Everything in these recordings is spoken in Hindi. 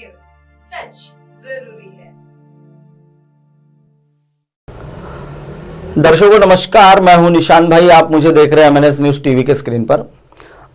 न्यूज, सच जरूरी है। दर्शकों को नमस्कार, मैं हूं निशान भाई। आप मुझे देख रहे हैं एमएनएस न्यूज टीवी के स्क्रीन पर।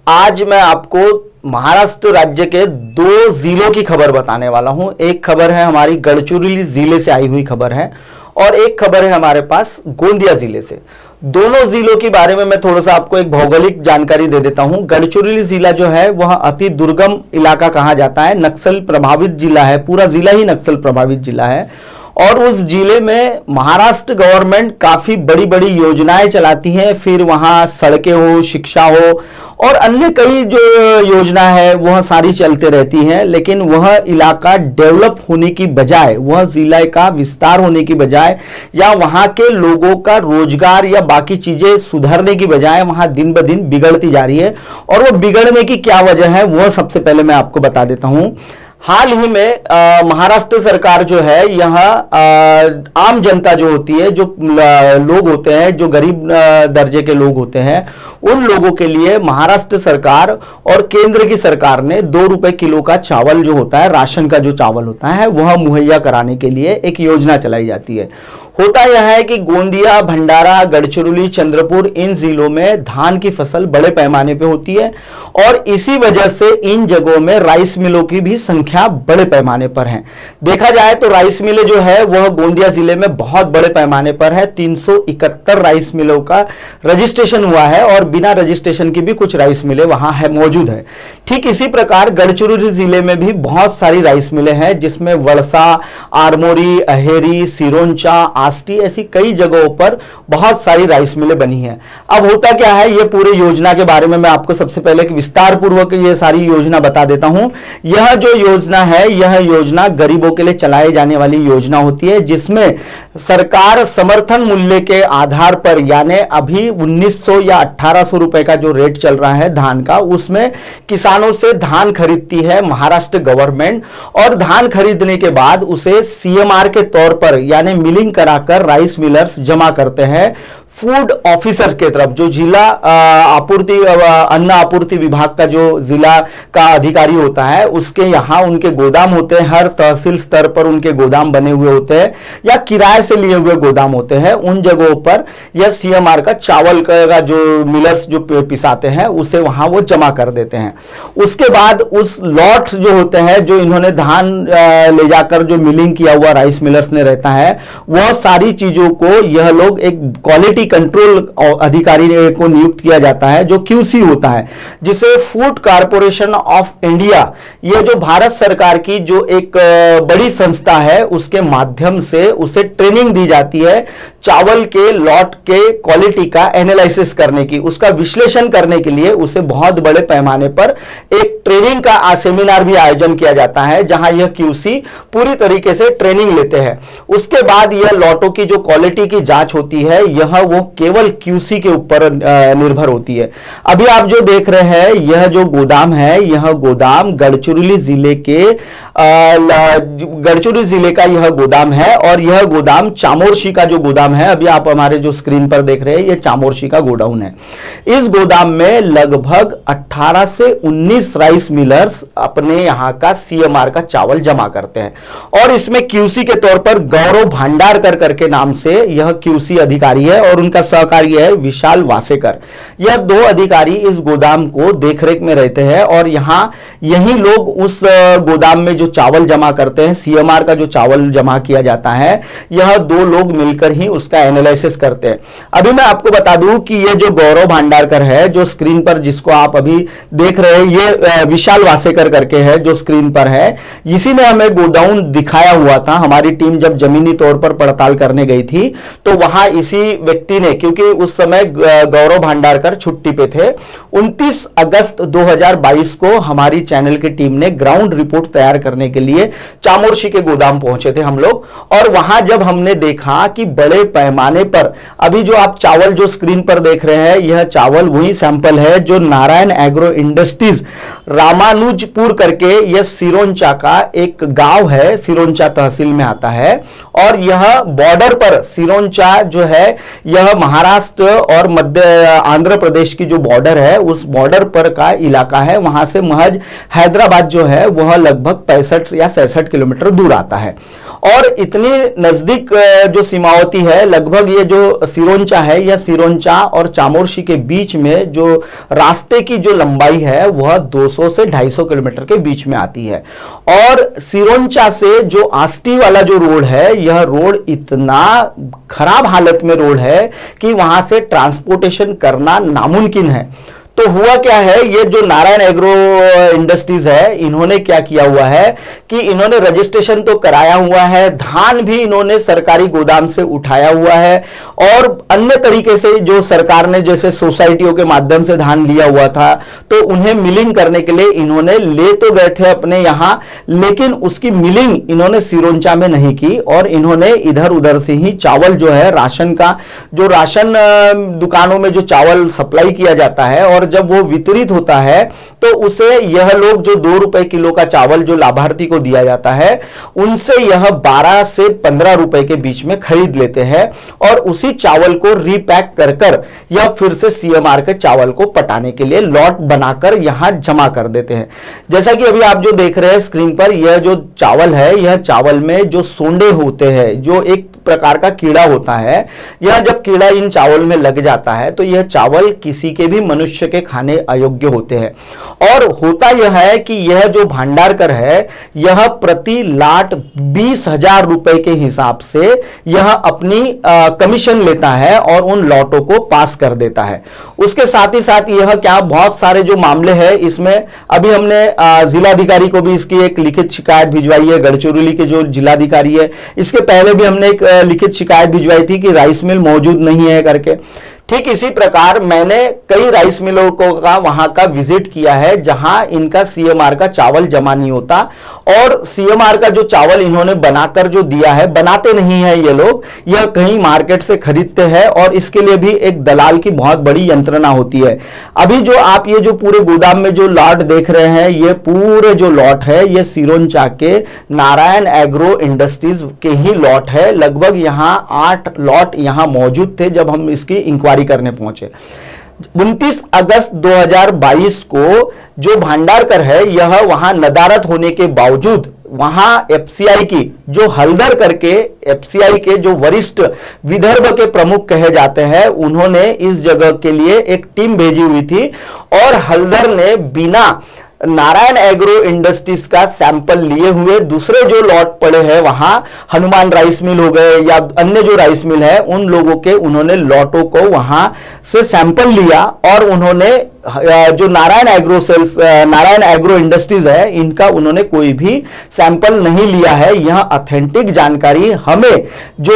आज मैं आपको महाराष्ट्र राज्य के दो जिलों की खबर बताने वाला हूं। एक खबर है हमारी गढ़चिरोली जिले से आई हुई खबर है और एक खबर है हमारे पास गोंदिया जिले से। दोनों जिलों के बारे में मैं थोड़ा सा आपको एक भौगोलिक जानकारी दे देता हूं। गढ़चिरोली जिला जो है वह अति दुर्गम इलाका कहा जाता है, नक्सल प्रभावित जिला है, पूरा जिला ही नक्सल प्रभावित जिला है। और उस जिले में महाराष्ट्र गवर्नमेंट काफी बड़ी बड़ी योजनाएं चलाती है, फिर वहां सड़कें हो, शिक्षा हो और अन्य कई जो योजना है वह सारी चलते रहती हैं। लेकिन वह इलाका डेवलप होने की बजाय, वह जिले का विस्तार होने की बजाय या वहां के लोगों का रोजगार या बाकी चीजें सुधरने की बजाय वहां दिन ब दिन बिगड़ती जा रही है। और वो बिगड़ने की क्या वजह है वह सबसे पहले मैं आपको बता देता हूं। हाल ही में महाराष्ट्र सरकार जो है यहाँ आम जनता जो होती है, जो लोग होते हैं, जो गरीब दर्जे के लोग होते हैं, उन लोगों के लिए महाराष्ट्र सरकार और केंद्र की सरकार ने 2 रुपए किलो का चावल जो होता है, राशन का जो चावल होता है, वह मुहैया कराने के लिए एक योजना चलाई जाती है। होता यह है कि गोंदिया, भंडारा, गढ़चिरोली, चंद्रपुर इन जिलों में धान की फसल बड़े पैमाने पे होती है और इसी वजह से इन जगहों में राइस मिलों की भी संख्या बड़े पैमाने पर है। देखा जाए तो राइस मिलें जो है वह गोंदिया जिले में बहुत बड़े पैमाने पर है। 371 राइस मिलों का रजिस्ट्रेशन हुआ है और बिना रजिस्ट्रेशन की भी कुछ राइस मिलें वहां है मौजूद है। ठीक इसी प्रकार गढ़चिरोली जिले में भी बहुत सारी राइस मिलें हैं, जिसमें वड़सा, आरमोरी, अहेरी, सिरोंचा, आष्टी ऐसी कई जगहों पर बहुत सारी राइस मिलें बनी हैं। अब होता क्या है, ये पूरे योजना के बारे में मैं आपको सबसे पहले विस्तार पूर्वक ये सारी योजना बता देता हूं। यह जो योजना है, यह योजना गरीबों के लिए चलाई जाने वाली योजना होती है, जिसमें सरकार समर्थन मूल्य के आधार पर, यानी अभी 1900 या 1800 रुपए का जो रेट चल रहा है धान का, उसमें किसानों से धान खरीदती है महाराष्ट्र गवर्नमेंट और धान खरीदने के बाद उसे सीएमआर के तौर पर यानी मिलिंग कराकर राइस मिलर्स जमा करते हैं फूड ऑफिसर के तरफ, जो जिला आपूर्ति अन्न आपूर्ति विभाग का जो जिला का अधिकारी होता है, उसके यहाँ उनके गोदाम होते हैं। हर तहसील स्तर पर उनके गोदाम बने हुए होते हैं या किराए से लिए हुए गोदाम होते हैं। उन जगहों पर यह सीएमआर का चावल का जो मिलर्स जो पिसाते हैं उसे वहां वो जमा कर देते हैं। उसके बाद उस लॉट्स जो होते हैं, जो इन्होंने धान ले जाकर जो मिलिंग किया हुआ राइस मिलर्स ने रहता है, वह सारी चीजों को यह लोग एक क्वालिटी कंट्रोल अधिकारी को नियुक्त किया जाता है, जो क्यूसी होता है, जिसे फूड कॉर्पोरेशन ऑफ इंडिया, यह जो भारत सरकार की जो एक बड़ी संस्था है, उसके माध्यम से उसे ट्रेनिंग दी जाती है चावल के लॉट के क्वालिटी का एनालिसिस करने की, उसका विश्लेषण करने के लिए उसे बहुत बड़े पैमाने पर एक ट्रेनिंग का सेमिनार भी आयोजन किया जाता है, जहां यह क्यूसी पूरी तरीके से ट्रेनिंग लेते हैं। उसके बाद यह लॉटों की जो क्वालिटी की जांच होती है, यह वो केवल क्यूसी के ऊपर निर्भर होती है। अभी आप जो देख रहे हैं, यह जो गोदाम है, यह गोदाम गढ़चिरोली जिले के गढ़चिरोली जिले का यह गोदाम है और यह गोदाम चामोर्शी का जो गोदाम है, अभी आप हमारे जो स्क्रीन पर देख रहे हैं, यह चामोर्शी का गोडाउन है। इस गोदाम में लगभग 18 से 19 राइस मिलर्स अपने यहां का सीएमआर का चावल जमा करते हैं और इसमें क्यूसी के तौर पर गौरव भांडारकर करके नाम से यह क्यूसी अधिकारी है और उनका सहकारी है विशाल वासेकर। यह 2 अधिकारी इस गोदाम को देखरेख में रहते हैं और यही लोग उस गोदाम में जो चावल जमा करते हैं, सीएमआर का जो चावल जमा किया जाता है, यह 2 लोग मिलकर ही उसका एनालिसिस करते हैं। अभी मैं आपको बता दूं कि यह जो गौरव भांडारकर है, जो स्क्रीन पर जिसको आप अभी देख रहे हैं, ये विशाल वासेकर करके है जो स्क्रीन पर है। इसी ने हमें गोडाउन दिखाया हुआ था। हमारी टीम जब जमीनी तौर पर पड़ताल करने गई थी तो वहां इसी व्यक्ति ने, क्योंकि उस समय गौरव भांडारकर छुट्टी पे थे, 29 अगस्त 2022 को हमारी चैनल की टीम ने ग्राउंड रिपोर्ट तैयार करने के लिए चामोर्शी के गोदाम पहुंचे थे हम लोग। और वहां जब हमने देखा कि बड़े पैमाने पर, अभी जो आप चावल जो स्क्रीन पर देख रहे हैं, यह चावल वही सैंपल है जो नारायण एग्रो इंडस्ट्रीज रामानुजपुर करके, यह सिरोंचा का एक गांव है, सिरोंचा तहसील में आता है और यह बॉर्डर पर सिरोंचा जो है यह महाराष्ट्र और मध्य आंध्र प्रदेश की जो बॉर्डर है उस बॉर्डर पर का इलाका है। वहां से महज हैदराबाद जो है वह लगभग 65 या 66 किलोमीटर दूर आता है और इतनी नजदीक जो सीमावर्ती है, लगभग ये जो सिरोंचा है, यह सिरोंचा और चामोर्शी के बीच में जो रास्ते की जो लंबाई है वह 200 से 250 किलोमीटर के बीच में आती है। और सिरोंचा से जो आष्टी वाला जो रोड है, यह रोड इतना खराब हालत में रोड है कि वहां से ट्रांसपोर्टेशन करना नामुमकिन है। तो हुआ क्या है, ये जो नारायण एग्रो इंडस्ट्रीज है, इन्होंने क्या किया हुआ है कि इन्होंने रजिस्ट्रेशन तो कराया हुआ है, धान भी इन्होंने सरकारी गोदाम से उठाया हुआ है और अन्य तरीके से जो सरकार ने जैसे सोसाइटियों के माध्यम से धान लिया हुआ था तो उन्हें मिलिंग करने के लिए इन्होंने ले तो गए थे अपने यहां, लेकिन उसकी मिलिंग इन्होंने सिरोंचा में नहीं की और इन्होंने इधर उधर से ही चावल जो है राशन का, जो राशन दुकानों में जो चावल सप्लाई किया जाता है और जब वो वितरित होता है तो उसे यह लोग जो 2 रुपए किलो का चावल जो लाभार्थी को दिया जाता है उनसे यह 12 से 15 रुपए के बीच में खरीद लेते हैं और उसी चावल को रीपैक कर कर यह फिर से सीएमआर के चावल को पटाने के लिए लॉट बनाकर यहां जमा कर देते हैं। जैसा कि अभी आप जो देख रहे हैं स्क्रीन पर, यह जो चावल है, यह चावल में जो सोंडे होते हैं, जो एक प्रकार का कीड़ा होता है, यह जब कीड़ा इन चावल में लग जाता है तो यह चावल किसी के भी मनुष्य के खाने अयोग्य होते हैं। और होता यह है कि यह जो भंडारकर है, यह प्रति लाट 20,000 रुपए के हिसाब से यह अपनी कमीशन लेता है और उन लॉटों को पास कर देता है। उसके साथ ही साथ यह क्या बहुत सारे जो मामले हैं इसमें, अभी हमने जिलाधिकारी को भी इसकी एक लिखित शिकायत भिजवाई है, गढ़चिरौली के जो जिलाधिकारी है, इसके पहले भी हमने एक लिखित शिकायत भिजवाई थी कि राइस मिल मौजूद नहीं है करके। ठीक इसी प्रकार मैंने कई राइस मिलों को वहां का विजिट किया है जहां इनका सीएमआर का चावल जमा नहीं होता और सीएमआर का जो चावल इन्होंने बनाकर जो दिया है, बनाते नहीं है ये लोग, यह कहीं मार्केट से खरीदते हैं और इसके लिए भी एक दलाल की बहुत बड़ी यंत्रणा होती है। अभी जो आप ये जो पूरे गोदाम में जो लॉट देख रहे हैं, ये पूरे जो लॉट है ये सिरोंचा के नारायण एग्रो इंडस्ट्रीज के ही लॉट है। लगभग यहां 8 लॉट यहां मौजूद थे जब हम इसकी इंक्वायरी करने पहुंचे। 29 अगस्त 2022 को जो भंडारकर है, यह वहां नदारत होने के बावजूद वहां एफसीआई की जो हल्दर करके एफसीआई के जो वरिष्ठ विदर्भ के प्रमुख कहे जाते हैं, उन्होंने इस जगह के लिए एक टीम भेजी हुई थी और हल्दर ने बिना नारायण एग्रो इंडस्ट्रीज का सैंपल लिए हुए दूसरे जो लॉट पड़े हैं वहां हनुमान राइस मिल हो गए या अन्य जो राइस मिल है, उन लोगों के उन्होंने लॉटों को वहां से सैंपल लिया और उन्होंने जो नारायण एग्रो इंडस्ट्रीज है, इनका उन्होंने कोई भी सैंपल नहीं लिया है। यह ऑथेंटिक जानकारी हमें जो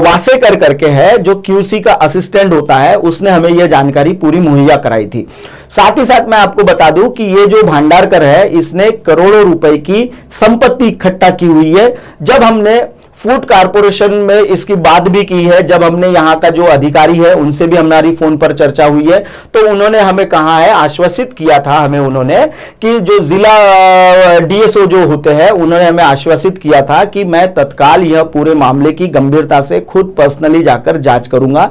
वासेकर करके है, जो क्यूसी का असिस्टेंट होता है, उसने हमें यह जानकारी पूरी मुहैया कराई थी। साथ ही साथ मैं आपको बता दूं कि ये जो भंडारकर है, इसने करोड़ों रुपए की संपत्ति इकट्ठा की हुई है। जब हमने फूड कारपोरेशन में इसकी बात भी की है, जब हमने यहाँ का जो अधिकारी है उनसे भी हमारी फोन पर चर्चा हुई है, तो उन्होंने हमें कहा है, आश्वासित किया था हमें उन्होंने कि जो जिला डीएसओ जो होते हैं, उन्होंने हमें आश्वासित किया था कि मैं तत्काल यह पूरे मामले की गंभीरता से खुद पर्सनली जाकर जांच करूंगा।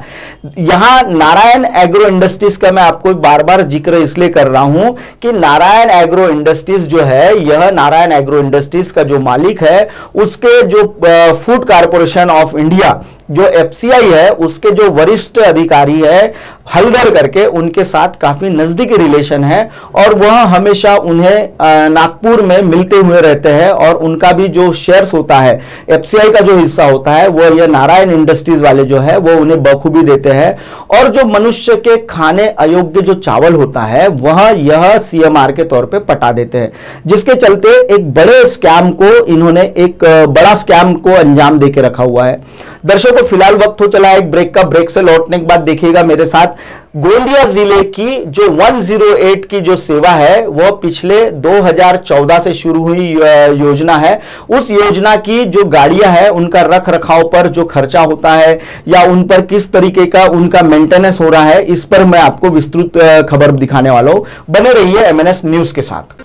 यहां नारायण एग्रो इंडस्ट्रीज का मैं आपको बार बार जिक्र इसलिए कर रहा हूं कि नारायण एग्रो इंडस्ट्रीज जो है, यह नारायण एग्रो इंडस्ट्रीज का जो मालिक है, उसके जो फूड कारपोरेशन ऑफ इंडिया जो एफसीआई है, उसके जो वरिष्ठ अधिकारी है हल्दर करके, उनके साथ काफी नजदीकी रिलेशन है और वह हमेशा उन्हें नागपुर में मिलते हुए रहते हैं और उनका भी जो शेयर्स होता है, एफसीआई का जो हिस्सा होता है, वो यह नारायण इंडस्ट्रीज वाले जो है वो उन्हें बखूबी देते हैं। और जो मनुष्य के खाने अयोग्य जो चावल होता है वह यह सीएमआर के तौर पे पटा देते हैं, जिसके चलते एक बड़े स्कैम को इन्होंने एक बड़ा स्कैम को अंजाम देके रखा हुआ है। दर्शकों, फिलहाल वक्त हो चला एक ब्रेक का। ब्रेक से लौटने के बाद देखिएगा मेरे साथ गोंदिया जिले की जो 108 की जो सेवा है, वह पिछले 2014 से शुरू हुई योजना है। उस योजना की जो गाड़ियां हैं, उनका रख रखाव पर जो खर्चा होता है या उन पर किस तरीके का उनका मेंटेनेंस हो रहा है, इस पर मैं आपको विस्तृत खबर दिखाने वाला हूं। बने रहिए एमएनएस न्यूज के साथ।